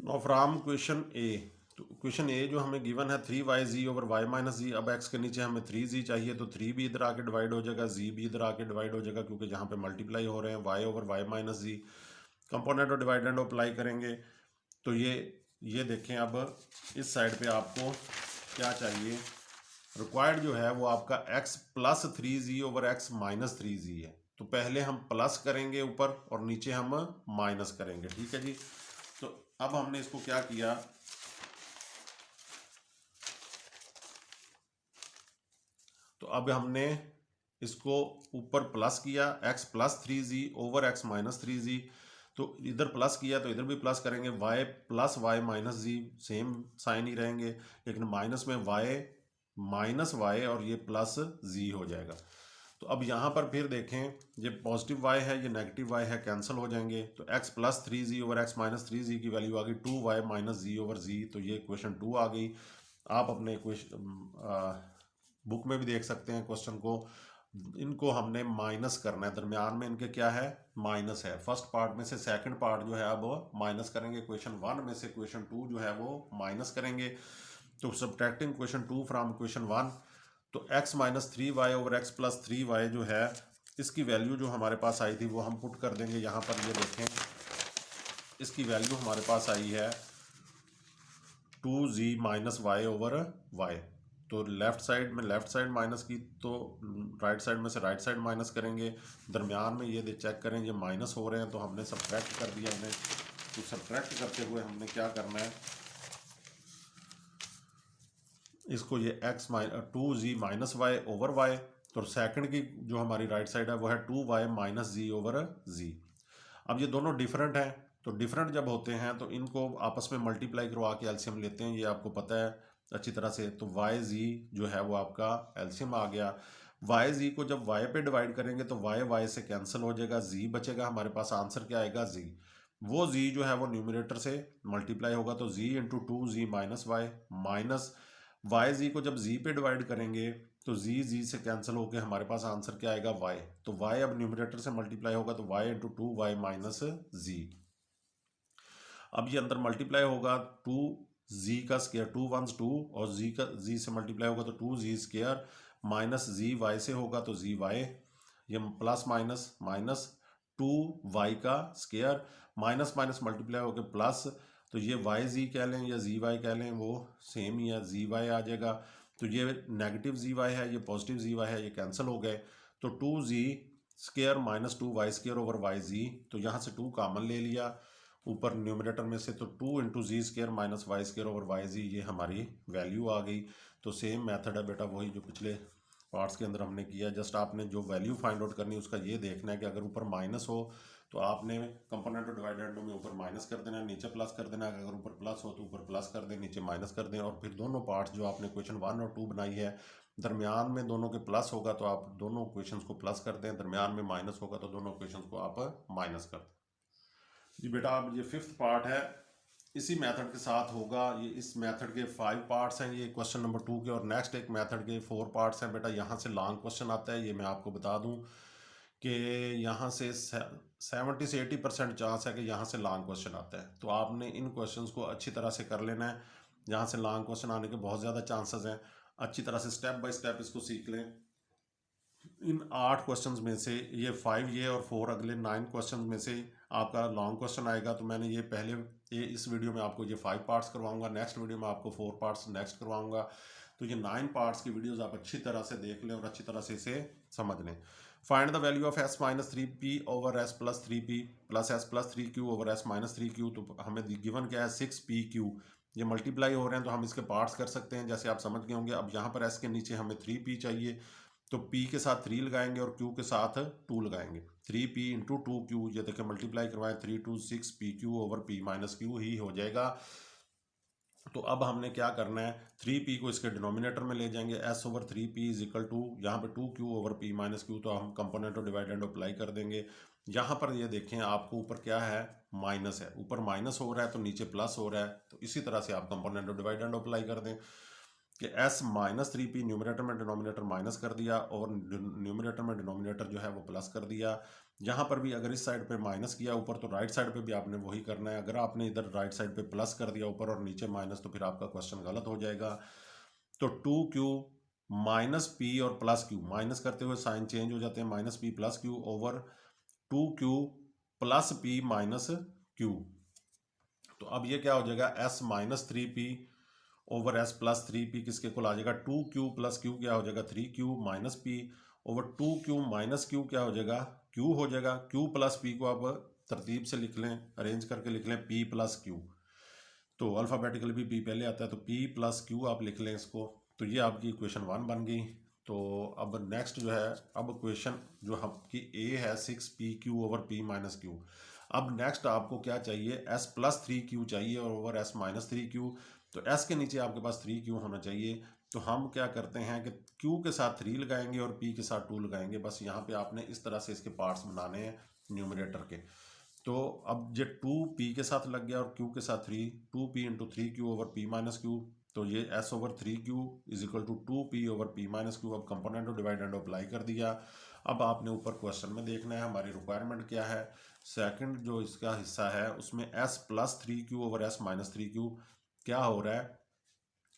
नो फ्रॉम क्वेश्चन ए, तो क्वेश्चन ए जो हमें गिवन है 3yz ओवर y माइनस जी। अब x के नीचे हमें 3z चाहिए, तो 3 भी इधर आके डिवाइड हो जाएगा, z भी इधर आके डिवाइड हो जाएगा, क्योंकि यहाँ पे मल्टीप्लाई हो रहे हैं y ओवर y माइनस जी। कंपोनेंट और डिवाइडेंड अप्लाई करेंगे, तो ये देखें, अब इस साइड पे आपको क्या चाहिए, रिक्वायर्ड जो है वो आपका x plus 3z over x minus 3z है। तो पहले हम प्लस करेंगे ऊपर और नीचे हम माइनस करेंगे, ठीक है जी। तो अब हमने इसको क्या किया, तो अब हमने इसको ऊपर प्लस किया, x plus 3z over x minus 3z, तो इधर प्लस किया तो इधर भी प्लस करेंगे, y प्लस वाई माइनस जी, सेम साइन ही रहेंगे, लेकिन माइनस में y माइनस वाई और ये प्लस z हो जाएगा। तो अब यहाँ पर फिर देखें, ये पॉजिटिव y है, ये नेगेटिव y है, कैंसिल हो जाएंगे, तो x plus 3z over x minus 3z की वैल्यू आ गई 2y minus z over z, तो ये क्वेश्चन 2 आ गई। आप अपने क्वेश्चन बुक में भी देख सकते हैं क्वेश्चन को, इनको हमने माइनस करना है, दरमियान में इनके क्या है, माइनस है। फर्स्ट पार्ट में से सेकंड पार्ट जो है अब माइनस करेंगे, क्वेश्चन 1 में से क्वेश्चन 2 जो है वो माइनस करेंगे। तो सब्ट्रैक्टिंग क्वेश्चन 2 फ्रॉम क्वेश्चन 1, तो x minus 3y over x plus 3y जो है इसकी वैल्यू जो हमारे पास आई थी वो हम पुट कर देंगे यहाँ पर। ये देखें, इसकी वैल्यू हमारे पास आई है 2z minus y over y. तो लेफ्ट साइड माइनस की, तो राइट साइड में से राइट साइड माइनस करेंगे, दरमियान में ये चेक करें ये माइनस हो रहे हैं, तो हमने सब्ट्रैक्ट कर दिया इन्हें। तो सब्ट्रैक्ट करते हुए हमने क्या करना है, इसको ये x minus 2z minus y over y, तो सेकंड की जो हमारी राइट साइड है वो है 2y माइनस जी ओवर z। अब ये दोनों डिफरेंट हैं, तो डिफरेंट जब होते हैं तो इनको आपस में मल्टीप्लाई करवा के एलसीएम लेते हैं, ये आपको पता है अच्छी तरह से। तो वाई जी जो है वो आपका एलसीएम आ गया। वाई जी को जब वाई पे डिवाइड करेंगे तो वाई वाई से कैंसिल हो जाएगा, जी बचेगा, हमारे पास आंसर क्या आएगा, जी। वो जी जो है वो न्यूमरेटर से मल्टीप्लाई होगा, तो Z into 2z minus Y, minus Y Z को जब जी पे डिवाइड करेंगे तो जी से कैंसिल होकर हमारे पास आंसर क्या आएगा, y। तो y अब न्यूमरेटर से मल्टीप्लाई होगा, तो y इंटू 2y माइनस जी। अब ये अंदर मल्टीप्लाई होगा, 2z का स्क्वायर, 2 1 2, और z से मल्टीप्लाई होगा तो 2z स्क्वायर माइनस जी वाई से होगा, तो जी वाई, ये प्लस माइनस माइनस 2y का स्क्वायर, माइनस माइनस मल्टीप्लाई होकर प्लस, तो ये वाई जी कह लें या जी वाई कह लें वो सेम ही है, जी वाई आ जाएगा। तो ये नेगेटिव जी वाई है, ये पॉजिटिव जी वाई है, ये कैंसिल हो गए, तो 2z square minus 2y square over Y Z, तो यहाँ से 2 कॉमन ले लिया ऊपर न्यूमरेटर में से, तो 2 into Z square minus Y square over Y Z, ये हमारी वैल्यू आ गई। तो सेम मेथड है बेटा, वही जो पिछले पार्ट्स के अंदर हमने किया। जस्ट आपने जो वैल्यू फाइंड आउट करनी है उसका ये देखना है कि अगर ऊपर माइनस हो तो आपने कंपोनेंट और डिवाइडेंड में ऊपर माइनस कर देना है, नीचे प्लस कर देना है, अगर ऊपर प्लस हो तो ऊपर प्लस कर दें, नीचे माइनस कर दें। और फिर दोनों पार्ट्स जो आपने क्वेश्चन 1 और 2 बनाई है, दरमियान में दोनों के प्लस होगा तो आप दोनों क्वेश्चंस को प्लस कर दें, दरमियान में माइनस होगा तो दोनों क्वेश्चंस को आप माइनस कर दें। जी बेटा, अब ये 5th पार्ट है, इसी मेथड के साथ होगा। ये इस मेथड के 5 पार्ट्स हैं, ये क्वेश्चन नंबर 2 के, और नेक्स्ट एक मेथड के 4 पार्ट्स हैं बेटा। यहाँ से लॉन्ग क्वेश्चन आता है, ये मैं आपको बता दूं कि यहाँ से 70 से 80% चांस है कि यहाँ से लॉन्ग क्वेश्चन आता है। तो आपने इन क्वेश्चंस को अच्छी तरह से कर लेना है, यहाँ से लॉन्ग क्वेश्चन आने के बहुत ज़्यादा चांसेस हैं। अच्छी तरह से स्टेप बाय स्टेप इसको सीख लें। इन 8 क्वेश्चंस में से ये 5 ये और 4 अगले 9 क्वेश्चंस में से आपका लॉन्ग क्वेश्चन आएगा। तो मैंने ये पहले ये इस वीडियो में आपको ये 5 पार्ट्स करवाऊंगा, नेक्स्ट वीडियो में आपको 4 पार्ट्स नेक्स्ट करवाऊंगा। तो ये 9 पार्ट्स की वीडियोस आप अच्छी तरह से देख लें और अच्छी तरह से इसे समझ लें। Find the value of s minus 3p over s plus 3p plus s plus 3q over s minus 3q। तो हमें गिवन क्या है, 6pq। ये मल्टीप्लाई हो रहे हैं तो हम इसके पार्ट्स कर सकते हैं, जैसे आप समझ गए होंगे। अब यहाँ पर s के नीचे हमें 3p चाहिए, तो p के साथ 3 लगाएंगे और q के साथ 2 लगाएंगे। 3p इंटू 2q, ये देखिए मल्टीप्लाई करवाएं, 3 2 6pq over p minus q ही हो जाएगा। तो अब हमने क्या करना है, 3p को इसके डिनोमिनेटर में ले जाएंगे, s over 3p is equal to यहाँ पे 2q over p minus q, तो हम कंपोनेंट और डिवाइडेंड अप्लाई कर देंगे। यहाँ पर ये देखें आपको ऊपर क्या है, माइनस है, ऊपर माइनस हो रहा है तो नीचे प्लस हो रहा है। तो इसी तरह से आप कंपोनेंट और डिवाइडेंड अप्लाई कर दें कि s माइनस 3p न्यूमरेटर में डिनोमिनेटर माइनस कर दिया और न्यूमरेटर में डिनोमिनेटर जो है वो प्लस कर दिया। यहाँ पर भी अगर इस साइड पे माइनस किया ऊपर, तो राइट साइड पे भी आपने वही करना है। अगर आपने इधर राइट साइड पे प्लस कर दिया ऊपर और नीचे माइनस, तो फिर आपका क्वेश्चन गलत हो जाएगा। तो 2q माइनस p और प्लस q, माइनस करते हुए साइन चेंज हो जाते हैं, minus p plus q over 2q plus p minus q। तो अब ये क्या हो जाएगा, s minus 3p over s plus 3p किसके कुल आ जाएगा, 2q प्लस q क्या हो जाएगा, 3q minus p over 2q minus Q क्या हो जाएगा, q हो जाएगा। q प्लस पी को आप तरतीब से लिख लें, अरेंज करके लिख लें, p प्लस क्यू। तो अल्फ़ाबेटिकली भी p पहले आता है, तो p प्लस क्यू आप लिख लें इसको। तो ये आपकी इक्वेशन 1 बन गई। तो अब नेक्स्ट जो है, अब क्वेश्चन जो आपकी a है 6pq over p minus Q. अब नेक्स्ट आपको क्या चाहिए, s प्लस 3q चाहिए और ओवर s माइनस 3q। तो s के नीचे आपके पास 3q होना चाहिए। तो हम क्या करते हैं कि q के साथ 3 लगाएंगे और p के साथ 2 लगाएंगे। बस यहाँ पे आपने इस तरह से इसके पार्ट्स बनाने हैं न्यूमरेटर के। तो अब ये 2p के साथ लग गया और q के साथ 3, 2p into 3q over p minus Q. तो ये s over 3q is equal to 2p over p minus Q. अब कंपोनेंट और डिवाइड एंड अप्लाई कर दिया। अब आपने ऊपर क्वेश्चन में देखना है हमारी रिक्वायरमेंट क्या है। सेकंड जो इसका हिस्सा है उसमें s plus 3q over s minus 3q क्या हो रहा है,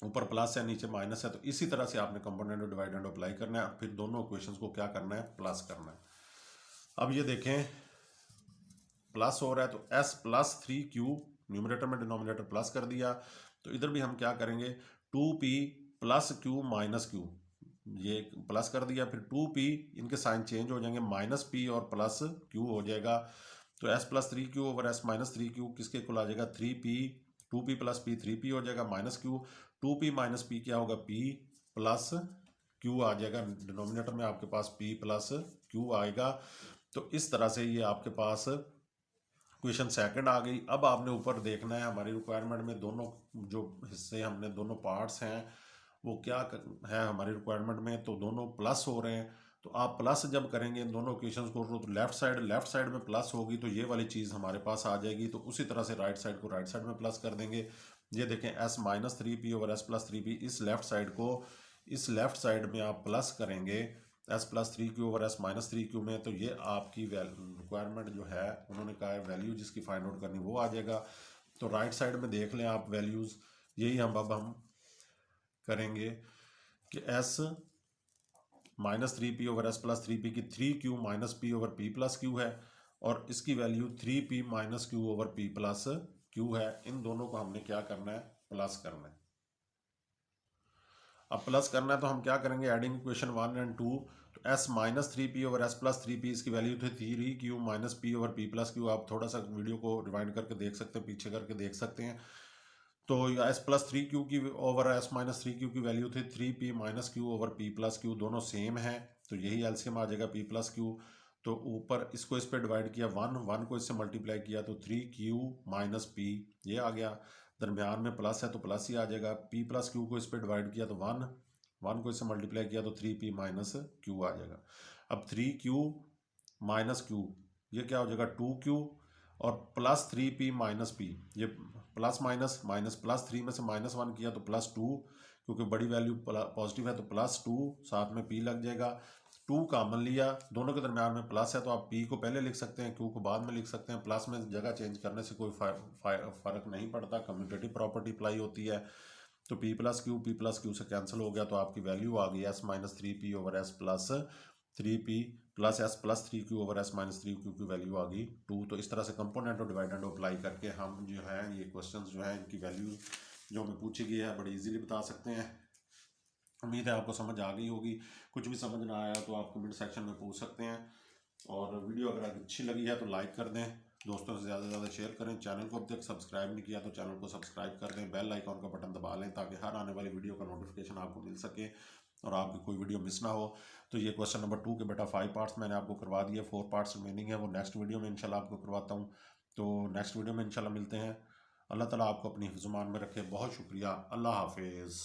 ऊपर प्लस है नीचे माइनस है। तो इसी तरह से आपने कंपोनेंट और डिवाइड एंड अप्लाई करना है, फिर दोनों इक्वेशंस को क्या करना है, प्लस करना है। अब ये देखें प्लस हो रहा है, तो s प्लस 3q न्यूमरेटर में डिनोमिनेटर प्लस कर दिया। तो इधर भी हम क्या करेंगे, 2p plus q minus q, ये प्लस कर दिया। फिर 2p इनके साइन चेंज हो जाएंगे, माइनस p और प्लस q हो जाएगा। तो s plus 3q over s minus 3q किसके इक्वल आ जाएगा, 3p। 2p plus p 3p हो जाएगा minus q। 2p minus p क्या होगा, p प्लस q आ जाएगा। डिनोमिनेटर में आपके पास p प्लस q आएगा। तो इस तरह से ये आपके पास क्वेश्चन सेकंड आ गई। अब आपने ऊपर देखना है हमारी रिक्वायरमेंट में दोनों जो हिस्से हमने दोनों पार्ट्स हैं वो क्या है हमारी रिक्वायरमेंट में, तो दोनों प्लस हो रहे हैं। तो आप प्लस जब करेंगे इन दोनों इक्वेशंस को, तो लेफ्ट साइड में प्लस होगी तो ये वाली चीज़ हमारे पास आ जाएगी। तो उसी तरह से राइट साइड को राइट साइड में प्लस कर देंगे। ये देखें s minus 3p over s plus 3p, इस लेफ्ट साइड को इस लेफ्ट साइड में आप प्लस करेंगे s plus 3q over s minus 3q में। तो ये आपकी रिक्वायरमेंट जो है उन्होंने कहा है वैल्यू जिसकी फाइंड आउट करनी वो आ जाएगा। तो राइट साइड में देख लें आप वैल्यूज़, यही हम करेंगे कि s minus 3p over s plus 3p की 3q minus p over p plus q है, और इसकी value 3p minus q over p plus q है। इन दोनों को हमने क्या करना है, प्लस करना है। अब प्लस करना है तो हम क्या करेंगे, एडिंग इक्वेशन 1 एंड 2। तो s minus 3p over s plus 3p इसकी वैल्यू थी 3q minus p over p plus q। आप थोड़ा सा वीडियो को रिवाइंड करके देख सकते हैं, पीछे करके देख सकते हैं। तो s प्लस 3q की ओवर s माइनस 3q की वैल्यू थी 3p minus q over p plus q, दोनों सेम है। तो यही एलसीएम आ जाएगा p प्लस q। तो ऊपर इसको इस पर डिवाइड किया, 1 को इससे मल्टीप्लाई किया तो 3q माइनस p ये आ गया। दरमियान में प्लस है तो प्लस ही आ जाएगा। p प्लस q को इस पर डिवाइड किया तो 1 को इससे मल्टीप्लाई किया तो 3p माइनस q आ जाएगा। अब 3q माइनस q ये क्या हो जाएगा, 2q और प्लस 3p माइनस p, ये प्लस माइनस माइनस प्लस 3 में से -1 किया तो +2, क्योंकि बड़ी वैल्यू पॉजिटिव है तो +2 साथ में p लग जाएगा। 2 कॉमन लिया, दोनों के दरम्यान में प्लस है तो आप p को पहले लिख सकते हैं, q को बाद में लिख सकते हैं। प्लस में जगह चेंज करने से कोई फ़र्क नहीं पड़ता, कम्यूटेटिव प्रॉपर्टी अप्लाई होती है। तो p प्लस क्यू से कैंसिल हो गया, तो आपकी वैल्यू आ गई s minus 3p over s plus 3p plus s plus 3q over s minus 3q की वैल्यू आ गई 2। तो इस तरह से कंपोनेंट और डिवाइडेंड अप्लाई करके हम जो है ये क्वेश्चंस जो है इनकी वैल्यू जो हमें पूछी गई है बड़ी इजीली बता सकते हैं। उम्मीद है आपको समझ आ गई होगी। कुछ भी समझ ना आया तो आप कमेंट सेक्शन में पूछ सकते हैं। और वीडियो अगर अच्छी लगी है तो लाइक कर दें, दोस्तों से ज़्यादा से ज़्यादा शेयर करें। चैनल को अब तक सब्सक्राइब नहीं किया तो चैनल को सब्सक्राइब कर दें, बेल आइकॉन का बटन दबा लें ताकि हर आने वाली वीडियो का नोटिफिकेशन आपको मिल सके और आपकी कोई वीडियो मिस ना हो। तो ये क्वेश्चन नंबर 2 के बेटा 5 पार्ट्स मैंने आपको करवा दिए, 4 पार्ट्स रिमेनिंग है, वो नेक्स्ट वीडियो में इंशाल्लाह आपको करवाता हूँ। तो नेक्स्ट वीडियो में इंशाल्लाह मिलते हैं। अल्लाह ताला आपको अपनी हिफ्ज़-ओ-मान में रखे। बहुत शुक्रिया, अल्लाह हाफिज़।